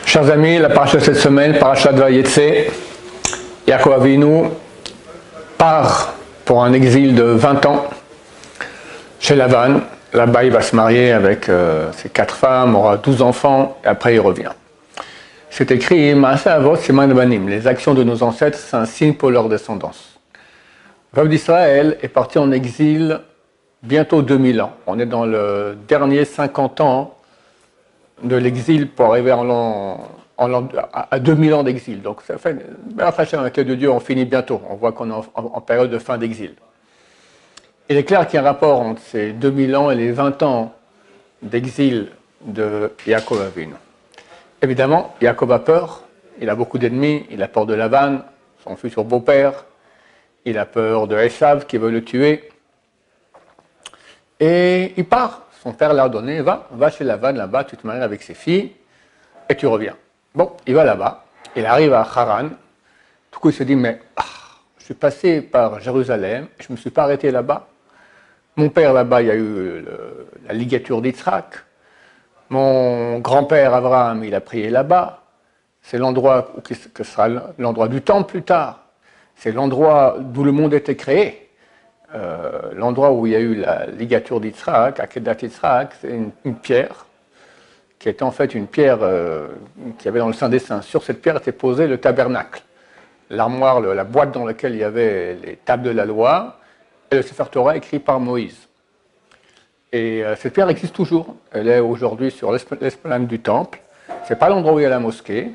Chers amis, la paracha de cette semaine, paracha de Vayetze, Yaakov Avinu part pour un exil de 20 ans chez Lavan. Là-bas, il va se marier avec ses 4 femmes, aura 12 enfants, et après il revient. C'est écrit, Maaseh Avot Siman Banim, les actions de nos ancêtres, c'est un signe pour leur descendance. Le peuple d'Israël est parti en exil bientôt 2000 ans. On est dans le dernier 50 ans de l'exil pour arriver à 2000 ans d'exil. Donc ça fait, avec l'aide de Dieu, on finit bientôt. On voit qu'on est en période de fin d'exil. Il est clair qu'il y a un rapport entre ces 2000 ans et les 20 ans d'exil de Yaakov Avinu. Évidemment, Yaakov a peur, il a beaucoup d'ennemis, il a peur de Lavan, son futur beau-père, il a peur de Esav qui veut le tuer, et il part. Son père l'a ordonné, va chez Lavan, là-bas, tu te maries avec ses filles, et tu reviens. Bon, il va là-bas, il arrive à Haran, tout coup il se dit, mais je suis passé par Jérusalem, je ne me suis pas arrêté là-bas. Mon père là-bas, il y a eu la ligature d'Yitzhak. Mon grand-père Abraham, il a prié là-bas. C'est l'endroit que sera l'endroit du temple plus tard. C'est l'endroit d'où le monde était créé. L'endroit où il y a eu la ligature d'Yitzhak, Akedat Yitzhak, c'est une pierre qui était en fait une pierre qu'il y avait dans le Saint des Saints. Sur cette pierre était posé le tabernacle, l'armoire, la boîte dans laquelle il y avait les tables de la loi et le Sefer Torah écrit par Moïse. Et cette pierre existe toujours. Elle est aujourd'hui sur l'esplanade du temple. Ce n'est pas l'endroit où il y a la mosquée.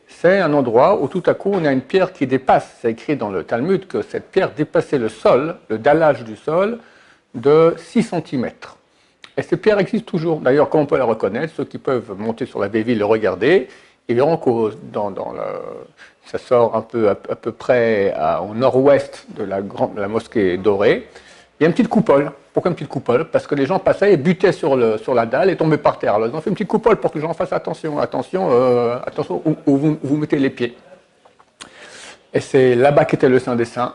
C'est un endroit où tout à coup on a une pierre qui dépasse. C'est écrit dans le Talmud que cette pierre dépassait le sol, le dallage du sol, de 6 cm. Et cette pierre existe toujours. D'ailleurs, comment on peut la reconnaître? Ceux qui peuvent monter sur la baie ville et le regarder, ils verront que ça sort à peu près au nord-ouest de la mosquée dorée. Il y a une petite coupole. Pourquoi une petite coupole? Parce que les gens passaient et butaient sur la dalle et tombaient par terre. Alors ils ont fait une petite coupole pour que les gens fassent attention. Attention où vous mettez les pieds. Et c'est là-bas qu'était le Saint des Saints.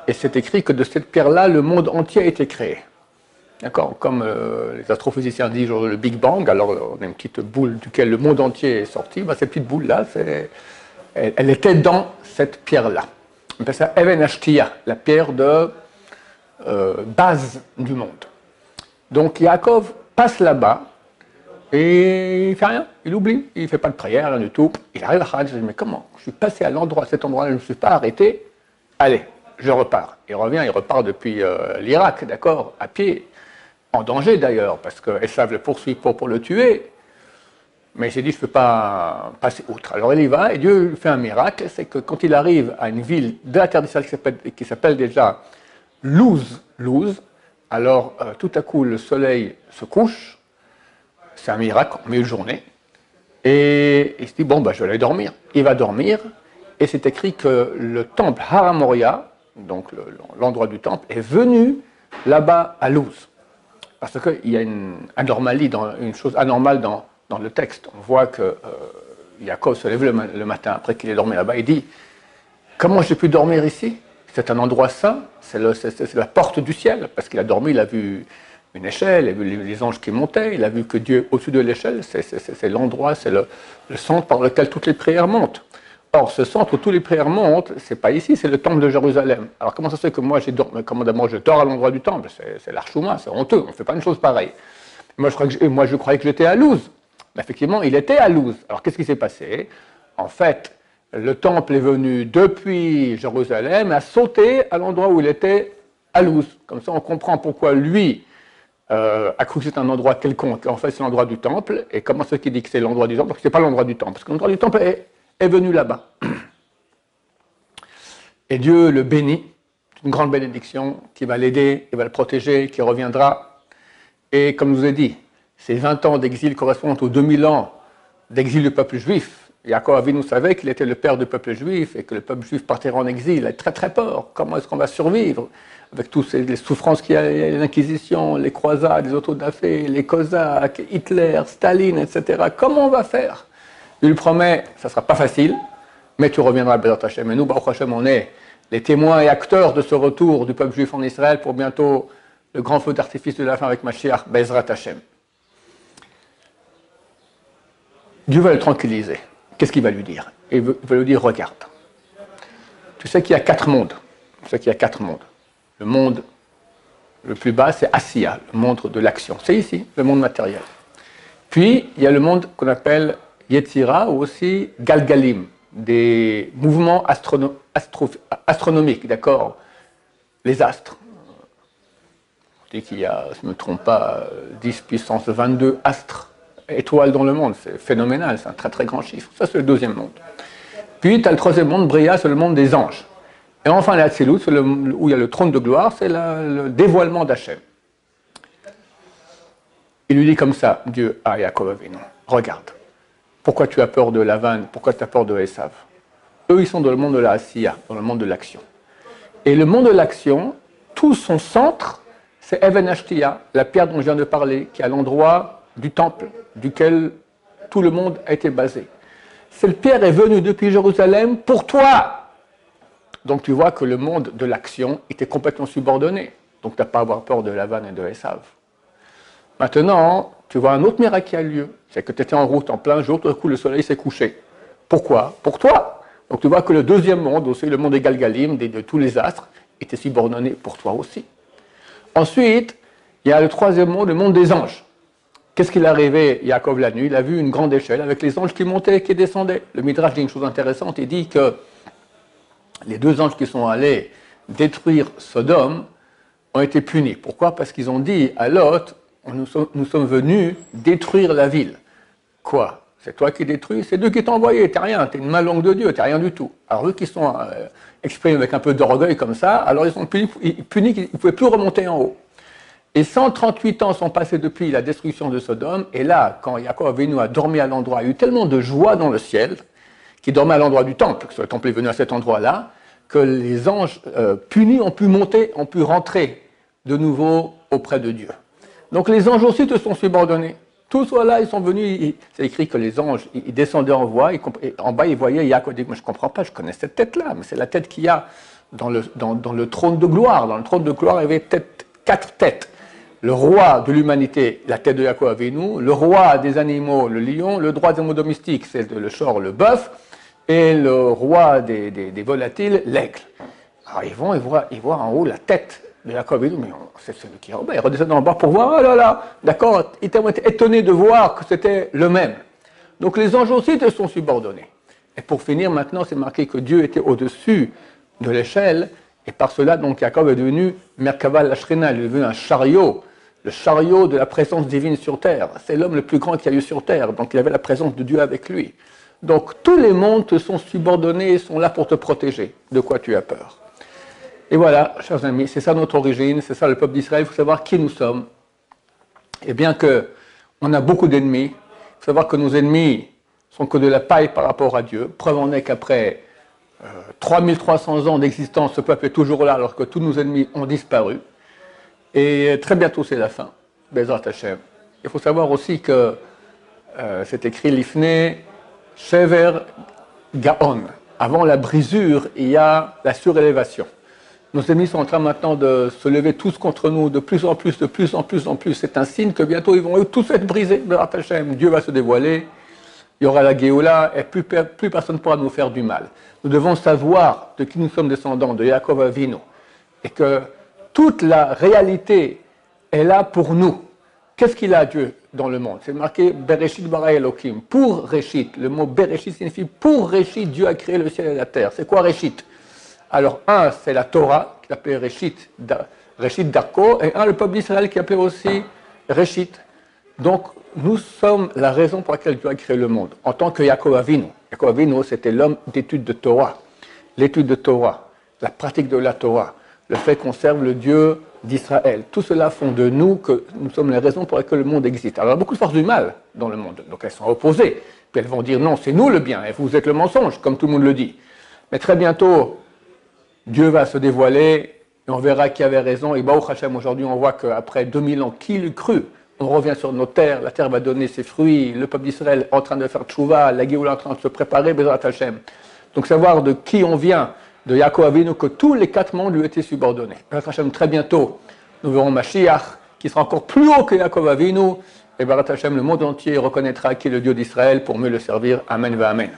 Et c'est écrit que de cette pierre-là, le monde entier a été créé. D'accord? Comme les astrophysiciens disent le Big Bang, alors on a une petite boule duquel le monde entier est sorti. Cette petite boule-là, elle était dans cette pierre-là. On appelle ça Even Ashtiya, la pierre de base du monde. Donc Yaakov passe là-bas et il ne fait rien, il oublie, il ne fait pas de prière, rien du tout. Il arrive à Haran, il dit mais comment? Je suis passé à cet endroit-là, je ne me suis pas arrêté, allez, je repars. Il revient, il repart depuis l'Irak, d'accord, à pied, en danger d'ailleurs, parce que Esav le poursuit pour le tuer, mais il s'est dit je ne peux pas passer outre. Alors il y va et Dieu fait un miracle, c'est que quand il arrive à une ville de la terre d'Israël qui s'appelle déjà Luz, alors tout à coup le soleil se couche, c'est un miracle, en milieu de journée, et il se dit bon je vais aller dormir. Il va dormir, et c'est écrit que le temple Har Moria, donc l'endroit du temple, est venu là-bas à Luz. Parce qu'il y a une chose anormale dans le texte. On voit que Yaakov se lève le matin après qu'il ait dormi là-bas, il dit comment j'ai pu dormir ici? C'est un endroit saint, c'est la porte du ciel, parce qu'il a dormi, il a vu une échelle, il a vu les anges qui montaient, il a vu que Dieu, au-dessus de l'échelle, c'est l'endroit, c'est le centre par lequel toutes les prières montent. Or, ce centre où toutes les prières montent, c'est pas ici, c'est le temple de Jérusalem. Alors, comment ça se fait que moi, je dors à l'endroit du temple? C'est l'Archouma, c'est honteux, on ne fait pas une chose pareille. Moi, je croyais que j'étais à Luz. Mais effectivement, il était à Luz. Alors, qu'est-ce qui s'est passé? En fait, le temple est venu depuis Jérusalem, a sauté à l'endroit où il était à Luz. Comme ça, on comprend pourquoi lui a cru que c'était un endroit quelconque. En fait, c'est l'endroit du temple. Et comment c'est qu'il dit que c'est l'endroit du temple? Parce que ce n'est pas l'endroit du temple. Parce que l'endroit du temple est venu là-bas. Et Dieu le bénit. Une grande bénédiction qui va l'aider, qui va le protéger, qui reviendra. Et comme je vous ai dit, ces 20 ans d'exil correspondent aux 2000 ans d'exil du peuple juif. Yaakov Avinu savait qu'il était le père du peuple juif et que le peuple juif partirait en exil. Il a très très peur. Comment est-ce qu'on va survivre avec toutes les souffrances qu'il y a, l'Inquisition, les croisades, les autodafés, les Cosaques, Hitler, Staline, etc. Comment on va faire? Il lui promet, ça ne sera pas facile, mais tu reviendras à Bezrat Hashem. Et nous, Baruch Hashem, on est les témoins et acteurs de ce retour du peuple juif en Israël pour bientôt le grand feu d'artifice de la fin avec Mashiach, Bezrat Hashem. Dieu va le tranquilliser. qu'est-ce qu'il va lui dire? Il va lui dire, regarde, tu sais qu'il y a 4 mondes. Tu sais qu'il y a 4 mondes. Le monde le plus bas, c'est Asiya, le monde de l'action. C'est ici, le monde matériel. Puis, il y a le monde qu'on appelle Yetzira, ou aussi Galgalim, des mouvements astronomiques, d'accord? Les astres. Je dis qu'il y a, si je ne me trompe pas, 10 puissance 22 astres, étoiles dans le monde. C'est phénoménal, c'est un très très grand chiffre. Ça, c'est le deuxième monde. Puis, tu as le troisième monde, Bria, c'est le monde des anges. Et enfin, la Hatzilut, où il y a le trône de gloire, c'est le dévoilement d'Hachem. Il lui dit comme ça, Dieu à Yaakov Avinu, regarde, pourquoi tu as peur de Lavan, pourquoi tu as peur de Esav? Eux, ils sont dans le monde de la Asiya, dans le monde de l'action. Et le monde de l'action, tout son centre, c'est Even Ashtia, la pierre dont je viens de parler, qui est à l'endroit du temple, duquel tout le monde a été basé. Cette pierre est venue depuis Jérusalem pour toi. Donc tu vois que le monde de l'action était complètement subordonné. Donc tu n'as pas à avoir peur de Lavan et de Esav. Maintenant, tu vois un autre miracle qui a lieu. C'est que tu étais en route en plein jour, tout d'un coup le soleil s'est couché. Pourquoi? Pour toi. Donc tu vois que le deuxième monde, aussi le monde des Galgalim, de tous les astres, était subordonné pour toi aussi. Ensuite, il y a le troisième monde, le monde des anges. Qu'est-ce qu'il est arrivé, Yaakov, la nuit? Il a vu une grande échelle avec les anges qui montaient et qui descendaient. Le Midrash dit une chose intéressante, il dit que les 2 anges qui sont allés détruire Sodome ont été punis. Pourquoi? Parce qu'ils ont dit à Lot, nous sommes venus détruire la ville. Quoi? C'est toi qui détruis? C'est Dieu qui t'a envoyé, t'es rien, t'es une main longue de Dieu, t'es rien du tout. Alors eux qui sont exprimés avec un peu d'orgueil comme ça, alors ils sont punis qu'ils ne pouvaient plus remonter en haut. Et 138 ans sont passés depuis la destruction de Sodome, et là, quand Yaakov Avinu a dormi à l'endroit, il y a eu tellement de joie dans le ciel, qu'il dormait à l'endroit du temple, que le temple est venu à cet endroit-là, que les anges punis ont pu monter, ont pu rentrer de nouveau auprès de Dieu. Donc les anges aussi te sont subordonnés. Tous là, ils sont venus, c'est écrit que les anges, ils descendaient en voie, et en bas, ils voyaient Yaakov, moi je ne comprends pas, je connais cette tête-là, mais c'est la tête qu'il y a dans le trône de gloire. Dans le trône de gloire, il y avait 4 têtes. Le roi de l'humanité, la tête de Yaakov Avinu, le roi des animaux, le lion, le roi des animaux domestiques, c'est le shor, le bœuf, et le roi des volatiles, l'aigle. Alors ils voient en haut la tête de Yaakov Avinu, mais c'est celui qui est en bas, ils redescendent en bas pour voir, oh là là, d'accord, ils étaient étonnés de voir que c'était le même. Donc les anges aussi te sont subordonnés. Et pour finir, maintenant, c'est marqué que Dieu était au-dessus de l'échelle, et par cela, donc, Yaakov est devenu Merkava Lachrena, il est devenu un chariot, le chariot de la présence divine sur terre. C'est l'homme le plus grand qu'il y a eu sur terre, donc il avait la présence de Dieu avec lui. Donc tous les mondes te sont subordonnés et sont là pour te protéger. De quoi tu as peur? Et voilà, chers amis, c'est ça notre origine, c'est ça le peuple d'Israël. Il faut savoir qui nous sommes. Et bien qu'on a beaucoup d'ennemis, il faut savoir que nos ennemis sont que de la paille par rapport à Dieu. Preuve en est qu'après 3300 ans d'existence, ce peuple est toujours là alors que tous nos ennemis ont disparu. Et très bientôt, c'est la fin. Bezrat Hashem. Il faut savoir aussi que c'est écrit l'Ifne Shever Gaon. Avant la brisure, il y a la surélévation. Nos ennemis sont en train maintenant de se lever tous contre nous, de plus en plus, de plus en plus en plus. C'est un signe que bientôt ils vont tous être brisés. Bezrat Hashem. Dieu va se dévoiler. Il y aura la Géoula et plus personne ne pourra nous faire du mal. Nous devons savoir de qui nous sommes descendants, de Yaakov Avinu. Et que toute la réalité est là pour nous. Qu'est-ce qu'il a Dieu dans le monde? C'est marqué Bereshit bara Elohim. Pour Réchit, le mot Bereshit signifie pour Réchit, Dieu a créé le ciel et la terre. C'est quoi Réchit? Alors un, c'est la Torah, qui s'appelait Réchit Darko, et un, le peuple d'Israël, qui appelait aussi Réchit. Donc nous sommes la raison pour laquelle Dieu a créé le monde. En tant que Yaakov Avinu. Yaakov Avinu, c'était l'homme d'étude de Torah. L'étude de Torah, la pratique de la Torah. Le fait qu'on serve le Dieu d'Israël. Tout cela font de nous que nous sommes les raisons pour lesquelles le monde existe. Alors il y a beaucoup de forces du mal dans le monde, donc elles sont opposées. Puis elles vont dire non, c'est nous le bien, et vous êtes le mensonge, comme tout le monde le dit. Mais très bientôt, Dieu va se dévoiler, et on verra qui avait raison. Et Baruch Hashem, aujourd'hui, on voit qu'après 2000 ans, qui l'eût cru? On revient sur nos terres, la terre va donner ses fruits, le peuple d'Israël est en train de faire tchouva, la Géoula est en train de se préparer, Bezrat Hashem. Donc savoir de qui on vient, de Yaakov Avinu, que tous les 4 mondes lui étaient subordonnés. Bezrat Hashem, très bientôt, nous verrons Mashiach, qui sera encore plus haut que Yaakov Avinu, et Bezrat Hashem, le monde entier reconnaîtra qui est le Dieu d'Israël pour mieux le servir. Amen va Amen.